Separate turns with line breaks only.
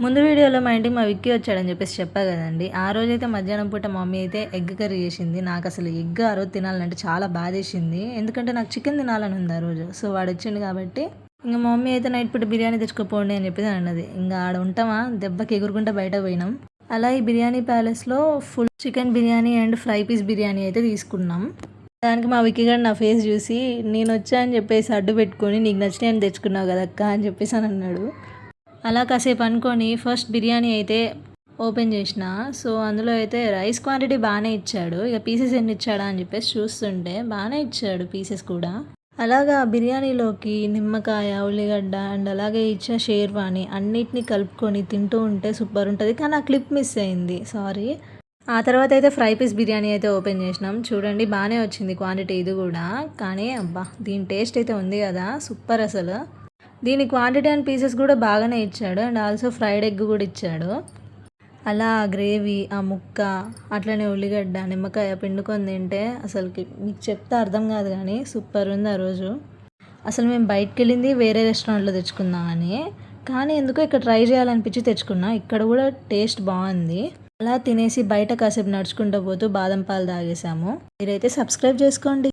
ముందు వీడియోలో మా ఇంటికి మా విక్కీ వచ్చాడని చెప్పా కదండి. ఆ రోజైతే మధ్యాహ్నం పూట మా మమ్మీ అయితే ఎగ్ కర్రీ చేసింది. నాకు అసలు ఎగ్ ఆ రోజు తినాలంటే చాలా బాధేసింది. ఎందుకంటే నాకు చికెన్ తినాలని ఉంది ఆ రోజు. సో వాడు వచ్చిండు కాబట్టి ఇంక మా మమ్మీ అయితే నైట్ పూట బిర్యానీ తెచ్చుకోపోండి అని చెప్పేసి అన్నది. ఇంకా ఆడ ఉంటామా దెబ్బకి ఎగురుకుంటా బయట పోయినాం. అలా ఈ బిర్యానీ ప్యాలెస్లో full chicken biryani and fry piece biryani అయితే తీసుకున్నాం. దానికి మా విక్కీ గారు నా ఫేస్ చూసి నేను వచ్చా అని చెప్పేసి అడ్డు పెట్టుకొని నీకు నచ్చినాయని తెచ్చుకున్నావు కదక్క అని చెప్పేసి అని అన్నాడు. అలా కాసేపు అనుకొని ఫస్ట్ బిర్యానీ అయితే ఓపెన్ చేసిన. సో అందులో అయితే రైస్ క్వాంటిటీ బాగానే ఇచ్చాడు. ఇక పీసెస్ ఎన్ని ఇచ్చాడా అని చెప్పేసి చూస్తుంటే బాగానే ఇచ్చాడు పీసెస్ కూడా. అలాగా బిర్యానీలోకి నిమ్మకాయ, ఉల్లిగడ్డ అండ్ అలాగే ఇచ్చే షేర్వాని అన్నిటినీ కలుపుకొని తింటూ ఉంటే సూపర్ ఉంటుంది. కానీ ఆ క్లిప్ మిస్ అయింది, సారీ. ఆ తర్వాత అయితే ఫ్రై పీస్ బిర్యానీ అయితే ఓపెన్ చేసినాం. చూడండి బాగానే వచ్చింది క్వాంటిటీ ఇది కూడా. కానీ అబ్బా దీని టేస్ట్ అయితే ఉంది కదా, సూపర్ అసలు. దీని క్వాంటిటీ అండ్ పీసెస్ కూడా బాగానే ఇచ్చాడు. అండ్ ఆల్సో ఫ్రైడ్ ఎగ్ కూడా ఇచ్చాడు. అలా గ్రేవీ, ఆ ముక్క, అట్లనే ఉల్లిగడ్డ, నిమ్మకాయ పిండుకొని తింటే అసలుకి మీకు చెప్తే అర్థం కాదు కానీ సూపర్ ఉంది ఆ రోజు. అసలు మేము బయటకు వెళ్ళింది వేరే రెస్టారెంట్లో తెచ్చుకుందామని, కానీ ఎందుకో ఇక్కడ ట్రై చేయాలనిపించి తెచ్చుకున్నా. ఇక్కడ కూడా టేస్ట్ బాగుంది. అలా తినేసి బయట కాసేపు నడుచుకుంటూ పోతూ బాదం పాలు తాగేసాము. మీరైతే సబ్స్క్రైబ్ చేసుకోండి.